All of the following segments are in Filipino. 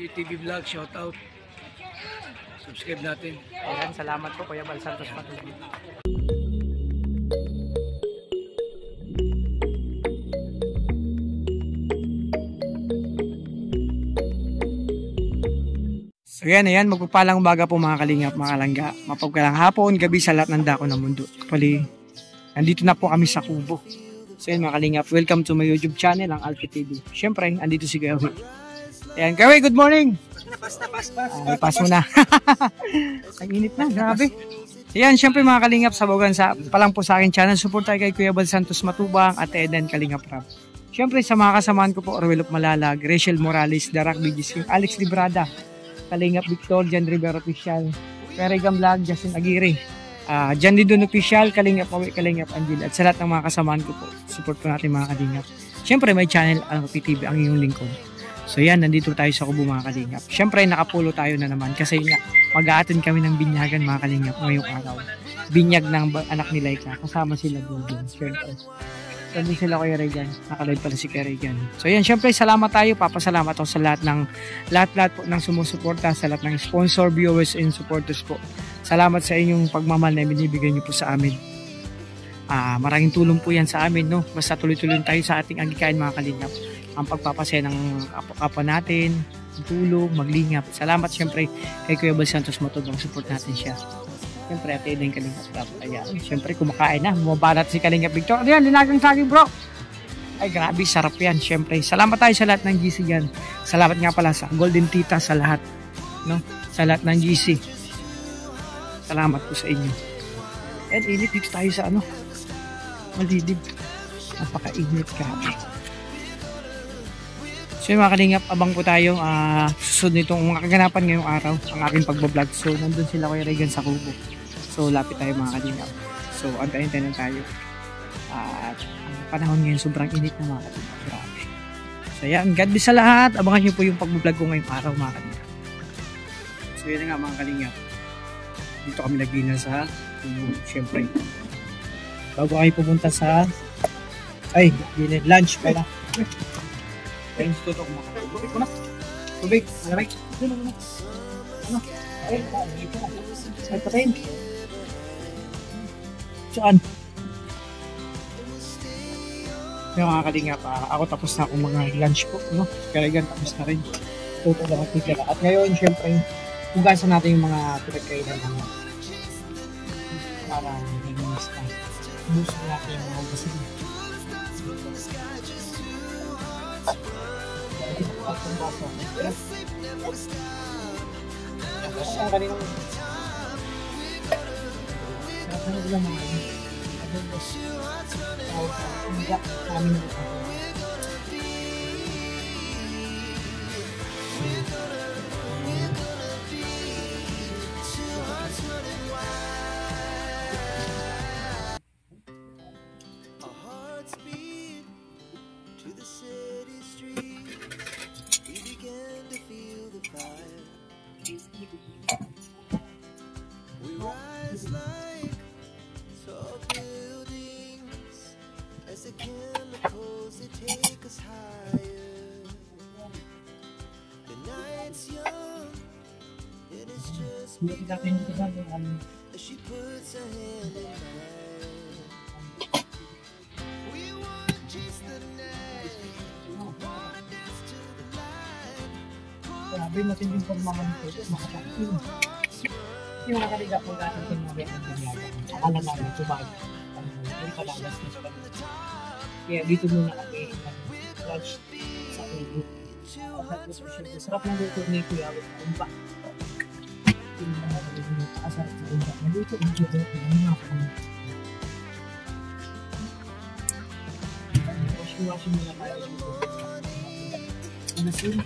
TV Vlog, shout out. Subscribe natin. Ayan, salamat po Kuya Bal Santos Matubang. So ayan, magpapalang umaga po mga kalingap, mga kalangga. Mapagkalang hapon, gabi sa lahat ng dako ng mundo. Pali, nandito na po kami sa Kubo. So ayan mga kalingap, welcome to my YouTube channel, ang Alfie TV. Siyempre, andito si Gawi. Ayan, Gawi, good morning! Pass mo na. Ang init na, grabe. Ayan, siyempre mga kalingap, sabagan sa palang po sa akin channel. Support tayo kay Kuya Bal Santos Matubang at Eden Kalingap Rap. Siyempre sa mga kasamahan ko po, Orwell of Malalag, Rachel Morales, Darak BGC, Alex Librada, Kalingap Victor, Jan Rivera Official, Perigam Vlog, Justin Aguirre, Jan Lidon Official, Kalingap Awi, Kalingap Angel, at sa lahat ng mga kasamahan ko po, support po natin mga kalingap. Siyempre may channel, PTV, ang iyong lingkod. So yan, nandito tayo sa Kubo mga kalingap. Siyempre nakapulo tayo na naman kasi nga mag-a-attend kami ng binyagan mga kalingap ngayong araw. Binyag ng anak ni Laika, kasama sila doon. Siyempre. So din sila Kuya Regan, nakalive pala si Kuya Regan. So yan, siyempre salamat tayo, papasalamat ako sa lahat po ng sumusuporta, sa lahat ng sponsor, viewers, and supporters po. Salamat sa inyong pagmamahal na binibigay niyo po sa amin. Maraming tulong po yan sa amin, no? Basta tuloy-tuloy tayo sa ating agikain mga kalingap. Ang pagpapasaya ng apo natin, tulong, maglingap. Salamat siyempre kay Kuya Bal Santos Matubang, support natin siya. Siyempre at din Kalingap Rap. Ayan, siyempre kumakain na, bumabalat si Kalingap Victor. Ayan, linagang saging bro. Ay grabe, sarap yan. Siyempre, salamat tayo sa lahat ng GC yan. Salamat nga pala sa Golden Tita, sa lahat, no? Sa lahat ng GC. Salamat po sa inyo. And init dito tayo sa malidib. Napaka-init ka. So yung mga kalingap, abang po tayo susunod nitong mga kaganapan ngayong araw, ang aking pagbablog. So nandun sila Kuya Regan sa Kubo. So lapit tayo mga kalingap. So antayin tayo. At ang panahon ngayon sobrang init na mga kalingap. Grabe. So yan, God bless sa lahat. Abangan nyo po yung pagbablog ko ngayong araw mga kalingap. So yun na nga mga kalingap. Dito kami nag-dinner sa Kubo. Siyempre. Bago kayo pumunta sa dinner, lunch pala. Ayun si Toto kumakain. Tubig ko na. Tubig. Malamig. Ay, patayin. Saan? Yung mga kalingap, ako tapos na akong mga lunch po. No? Kaya tapos na rin. Toto lang at tigala. At ngayon, syempre, hugasan natin yung mga pinagkainan naman. Para nag-inis ka. Hugasan natin yung mga hugasan. Ang kaninang sarap lang mga namin hindi natin dito sa grabe natin yung pagmamanito makatakin yung mga kaliga po natin yung mga beto ng binyagan akala namin tumag yung palagas na sa kanila kaya dito muna kami lunch sa Kubo sarap ng luto ni Kuya ang ba yung mga kasarap na ulit nandito yung luto yung mga washing muna tayo nasin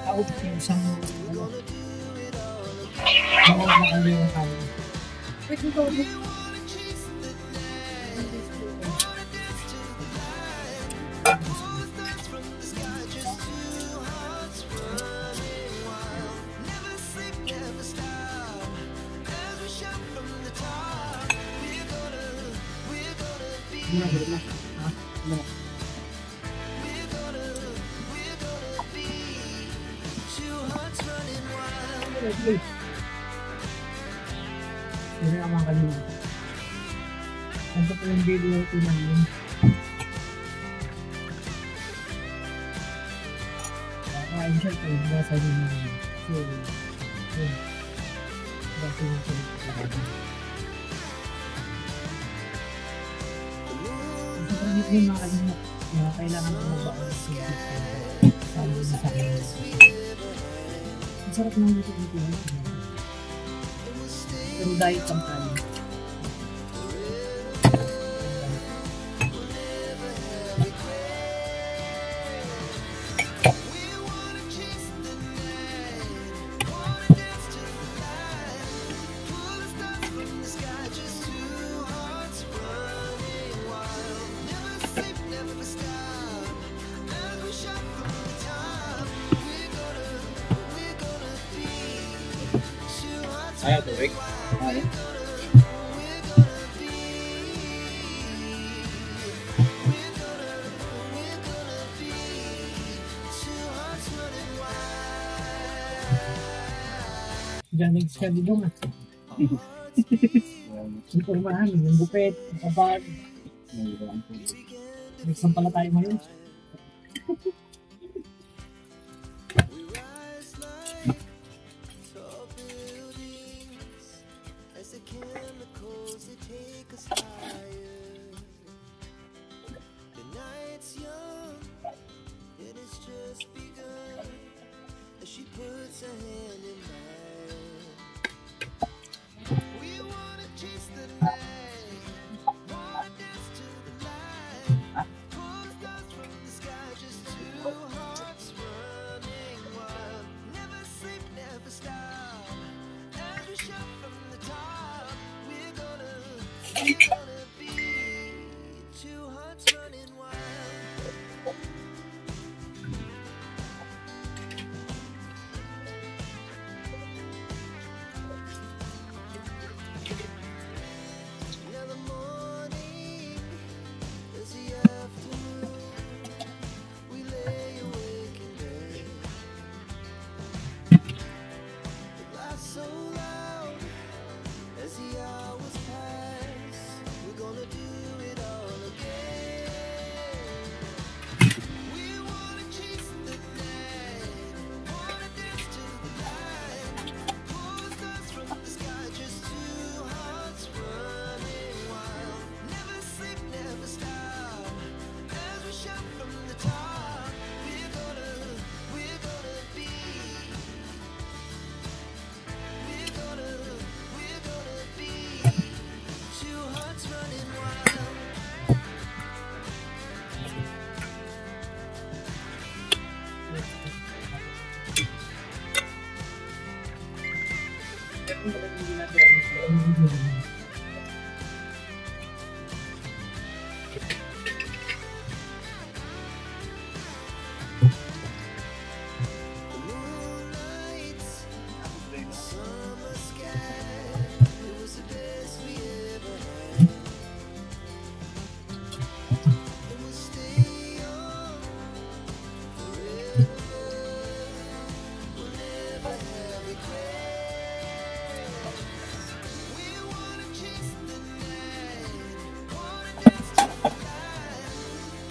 tawag yung isang makakaliwan tayo. Wait, ito. Hindi ka makakalimutan. Nandito po yung video ito namin. Kakain siya ito. Nasa rin namin. So, yun. Nasa rin ito. Ito po yung mga kalimut. Kailangan ko magbaon sa video. Sabi sa akin. Ang sarap ng dito dito. Pero diet lang tayo. Ayaw, tubig. Ayaw. Diyan nag-study doon ah. Informahan, yung bupet, yung kabag. Nagsan pala tayo ngayon. She puts her hand in mine. We wanna chase the night, wanna dance to the light. Pull the stars from the sky, just two hearts running wild. Never sleep, never stop. Every shot from the top. We're gonna be two hearts running wild. So loud as the hours pass, we're gonna do it all again. We wanna chase the night, wanna dance to the light. Pull the stars from the sky, just two hearts running wild. Never sleep, never stop, as we shout from the top. We're gonna be. We're gonna be two hearts running wild. The moonlight, summer sky, it was the best we ever had. And we'll stay on forever. We'll never have regrets. We wanna chase the night, wanna dance to the light.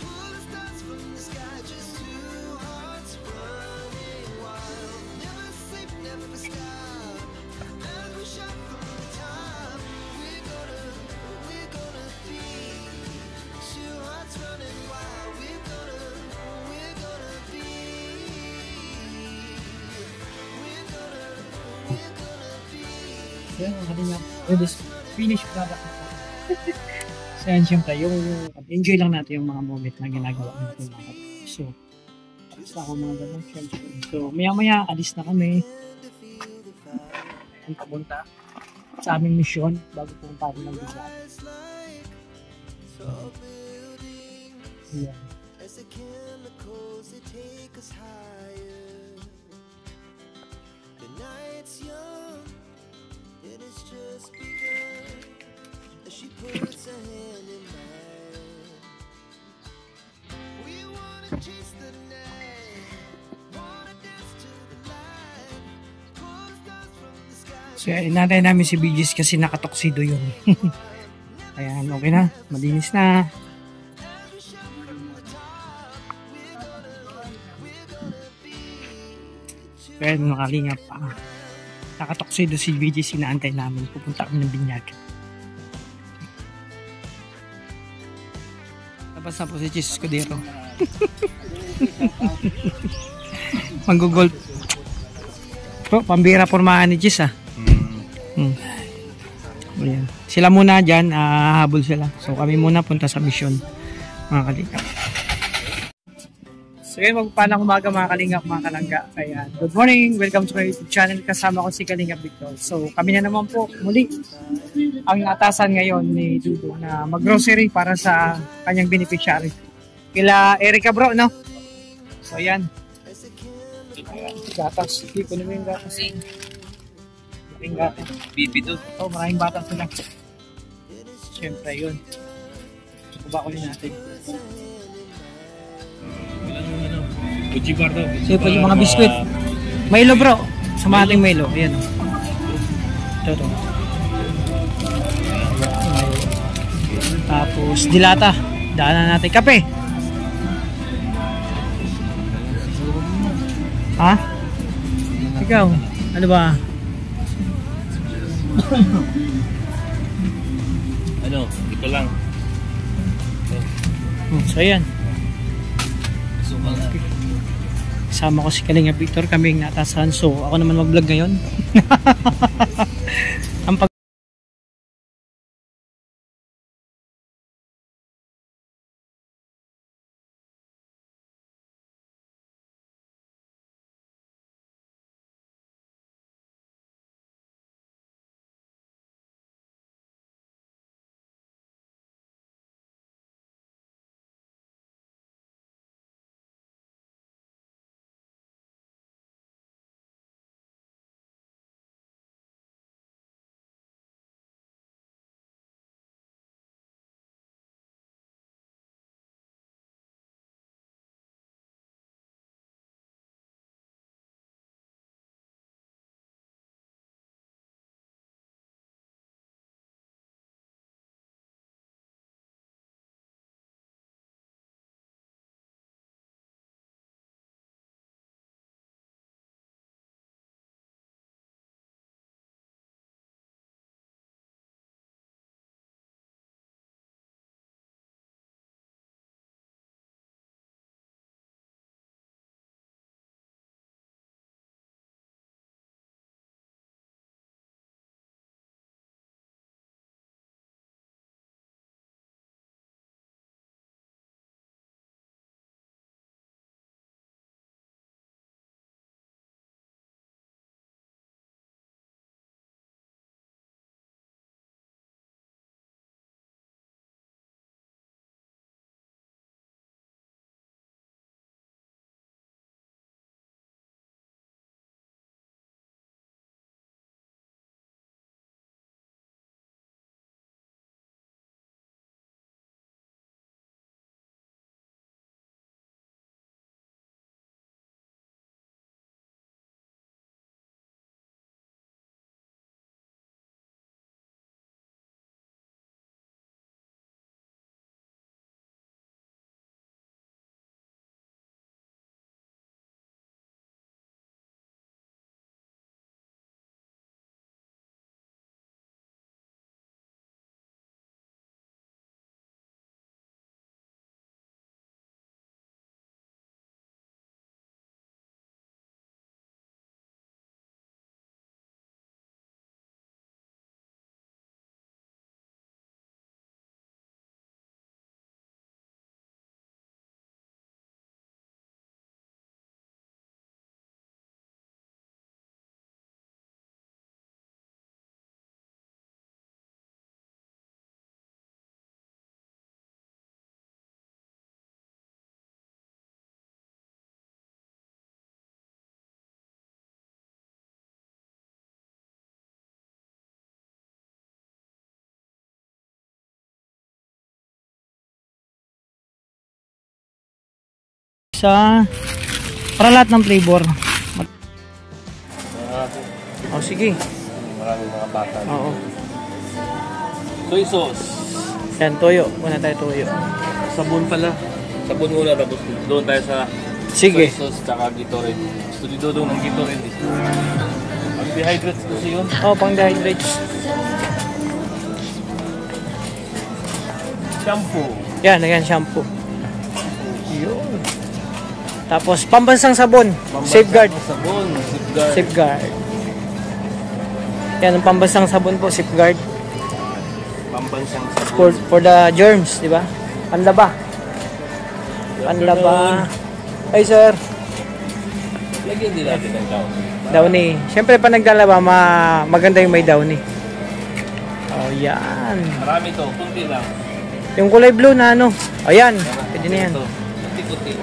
Pull the stars from the sky, just two hearts running wild. Never sleep, never stop. As we shout from the top, we're gonna be two hearts running wild. We're gonna be. So yun, mga kalingap. We just finish product na po. So yan, syempre, yung enjoy lang natin yung mga moment na ginagawa natin mga kalingap. So, basta ako mga ganun, syempre. So, maya-maya, alis na kami. Ang papunta sa aming misyon bago pumunta rin ng bigla. Yeah. As the chemicals, they take us higher. The night's young, and it's just begun. As she puts her hand in mine. chase the night. Wanna dance to the light. Pull stars from the sky. So, inantay namin si BGs kasi nakatoksido yun. Ayan, okay na. Malinis na. Kaya mga kalingap pa. Nakatoksido si BGs, inaantay namin. Pupunta kami ng binyag. Tapos na po si Jesus Cordero. Manggugol. Bro, pambira pormahan ni Jesus ah. Ayan. Sila muna dyan, habol sila. So kami muna punta sa mission, mga kalingap. So yun, magpalang umaga mga kalingap, mga kalangga. Kaya good morning, welcome to my YouTube channel. Kasama ko si Kalingap Victor. So kami na naman po muli ang atasan ngayon ni Dudo na mag-grocery para sa kanyang beneficiary. Kila Erica bro, no? So ayan. Ayan, gatas. Hindi ko naman yung gatas. Maraming gatas. Bibi to. Oh, maraming bata sila. Siyempre yun. Kubakulin natin. Uchi bar to. Siyempre yung mga biskwit. Milo bro. Sa ating Milo. Ayan. Ito. Tapos dilata. Daanan natin. Kape. Ha? Ikaw? Ano ba? Ano? Ito lang. So ayan. Sukal na. Kasama ko si Kalingap Victor. Kami ang natasan. So ako naman mag-vlog ngayon. Ang pag sa para lahat ng flavor. Oh, sige. Maraming mga bata. Oo. Soy sauce. Yan, toyo. Muna tayo toyo. Sabon pala. Sabon muna tapos doon tayo sa Sige. soy sauce tsaka Gatorade. Gusto ni Dodong ng Gatorade eh. Ang dehydrates kasi yun. Oh, pang dehydrates. Shampoo. Yan, ayan, shampoo. Yun. Tapos, pambansang sabon. Safeguard. Sabon. Safeguard. Safeguard. Yan, ang pambansang sabon po, Safeguard. Pambansang sabon. For the germs, di ba? Panlaba. Panlaba. Ay, sir. Lagyan din natin ng daw. Downy. Siyempre, pa naglalaba, maganda yung may downy. Oh, yan. Marami to. Kunti lang. Yung kulay blue na ano. Ayan. Pwede na yan. Kunti-kunti.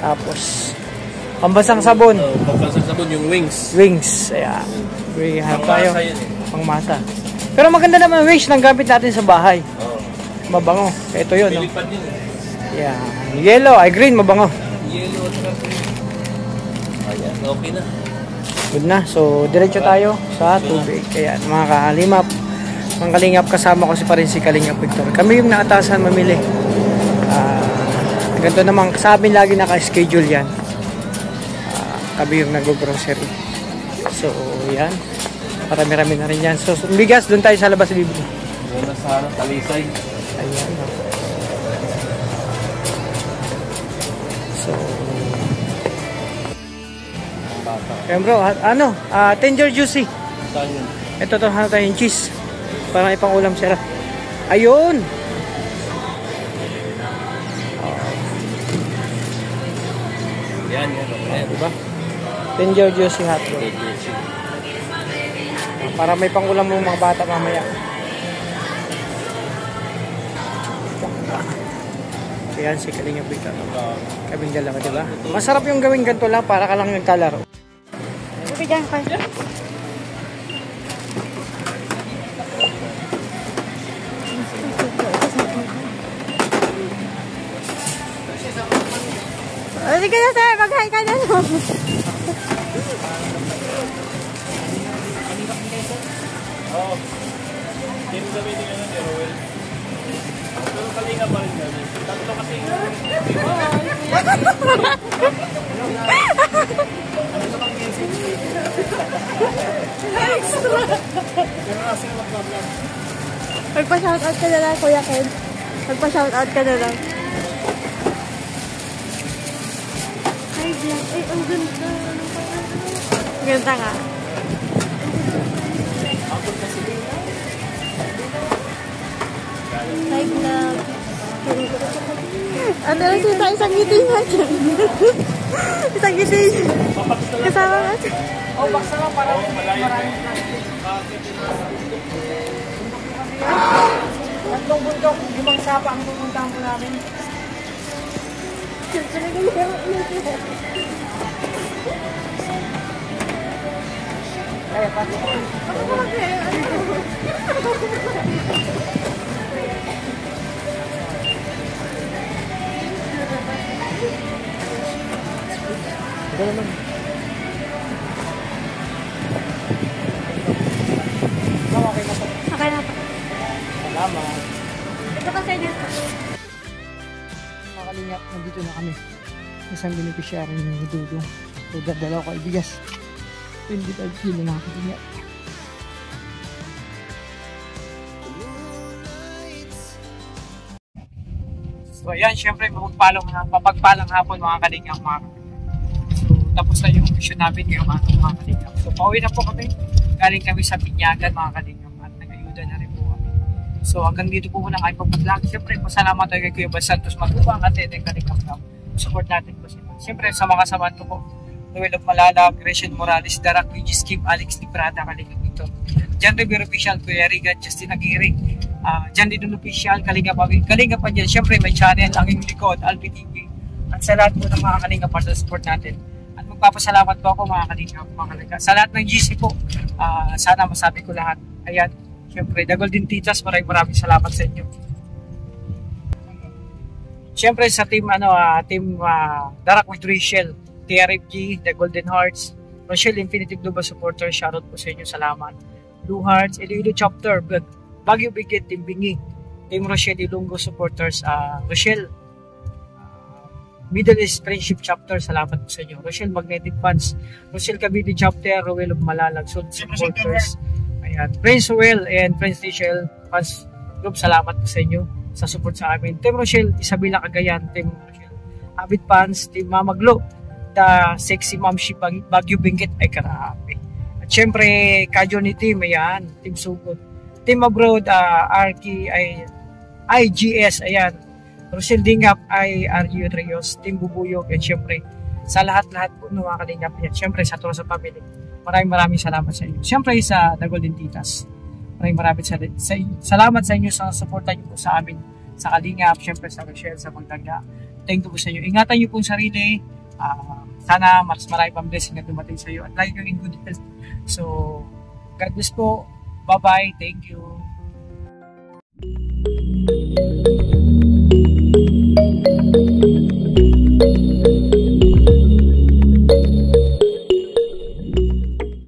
Tapos, pambansang sabon. Pambansang sabon yung wings. Wings. Ayan. We have tayo. Pangmasa yun eh. Pangmasa. Pero maganda naman wings nang gamit natin sa bahay. Oo. Mabango. Ito yun, no? Pilipad yun eh. Yan. Yellow. Ay, green. Mabango. Yellow at saka ayan, okay na. Good na. So, diretso tayo sa tubig. Kaya, mga kahalimap, mga kalingap, kasama ko pa rin si Kalingap Victor. Kami yung naatasan mamili. Ganito naman, sa amin lagi naka-schedule yan. Kami yung nag-grocery. So, yan. Marami-rami na rin yan. So, bigas, doon tayo sa labas bibili. Doon na sa Talisay. Ayan. So, kaya bro, ano? Tender juicy. Saan yun? Ito to, hanap tayo yung cheese. Para ipang ulam sila. Ayun! Yan. Ayan, diba? Tender juicy hotdog. Para may pang ulam mo mga bata mamaya. Ayan, si Kalingap Victor. Kaming dalawa, diba? Masarap yung gawing ganito lang para ka lang nagkalaro. Bibigyan ka. Sige na sir, mag-hi ka na no. Hindi kami din ano, pero well. Pero kalinga pa rin kami. Tatlo kasi. Magpa-shoutout ka na lang, Kuya Ken. Magpa-shoutout ka na lang. Ay, vlog. Ay, ang ganda. Ganda nga. Hi, vlog. Ano lang siya, isang ngiti nga dyan. Isang ngiti. Kasama nga siya. Oh, baksa lang para maraming tatlong bundok, 5 sapa ang pupuntahan po namin. Kaya pati. Ito naman. Okay na po. Okay na po. Salamat. Ito kasi dito. Mga kalingap, nandito na kami. Isang beneficiary ng Dudong. So, dadalaw ko ibigas. 25 kilo mga kalingap. So, ayan, syempre, papagpalang hapon mga kalingap. So, tapos na yung mission namin ngayong mga kalingap. So, pauwi na po kami. Galing kami sa Binyagan mga kalingap. At nag-ayuda na rin po kami. So, hanggang dito po muna kayo pag-vlog. Syempre, pasalamat tayo kay Kuya Bas Santos Matubang at Teteng Kalingap Vlog. Support natin po sila. Syempre, sa mga samahan ko po, Noel of Malala, Grecian Morales, Darak, Regis Kim, Alex Librada, Kalingap Victor. Jan Rivero Official, Kuya Rigan, Justin Aguirre, Jan Didon Official, Kalingap pa dyan. Syempre, may channel, ang inyong likod, Alpi TV. At sa lahat po ng mga Kalingap para support natin. At magpapasalamat po ako mga Kalingap, mga Kalingap. Sa lahat ng GC po, sana masabi ko lahat. Ayan, syempre, Dagol din Titas, maraming salamat sa inyo. Siyempre sa team Darak with Rachel, TRFG, The Golden Hearts, Rochelle Infinity Global Supporter, shoutout po sa inyo, salamat. Blue Hearts, Iloilo Chapter, Baguio Bigit, Team Bingi, Team Rochelle Ilonggo Supporters, Rochelle Middle East Friendship Chapter, salamat po sa inyo. Rochelle Magnetic Fans, Rochelle Cavite Chapter, Rowell of Malalag, Supporters, ayan, Prince Rowell and Prince Rachel Fans Group, salamat po sa inyo sa support sa amin. Team Rochelle Isabela Cagayan, Team Rochelle Avid Fans, Team Mamaglo, The Sexy Mom Ship Baguio Benguet, ay karahapi. At syempre Kajoni Team, ayan, Team Sugot, Team Abroad, Arki, ay IGS, ayan, Rochelle Dingap, ay RGU Trios, Team Bubuyog, at syempre sa lahat-lahat po ng mga kalingap yan, syempre sa Toro sa Family, maraming salamat sa inyo. Syempre sa The Golden Titas, maraming salamat sa inyo sa suporta niyo po sa amin sa Kalingap, syempre sa Rochelle, sa Pagtangga. Thank you po sa inyo. Ingatan niyo po ang sarili. Sana mas marami pang blessing na dumating sa iyo at lagi kayong in good health. So, God bless po. Bye-bye. Thank you.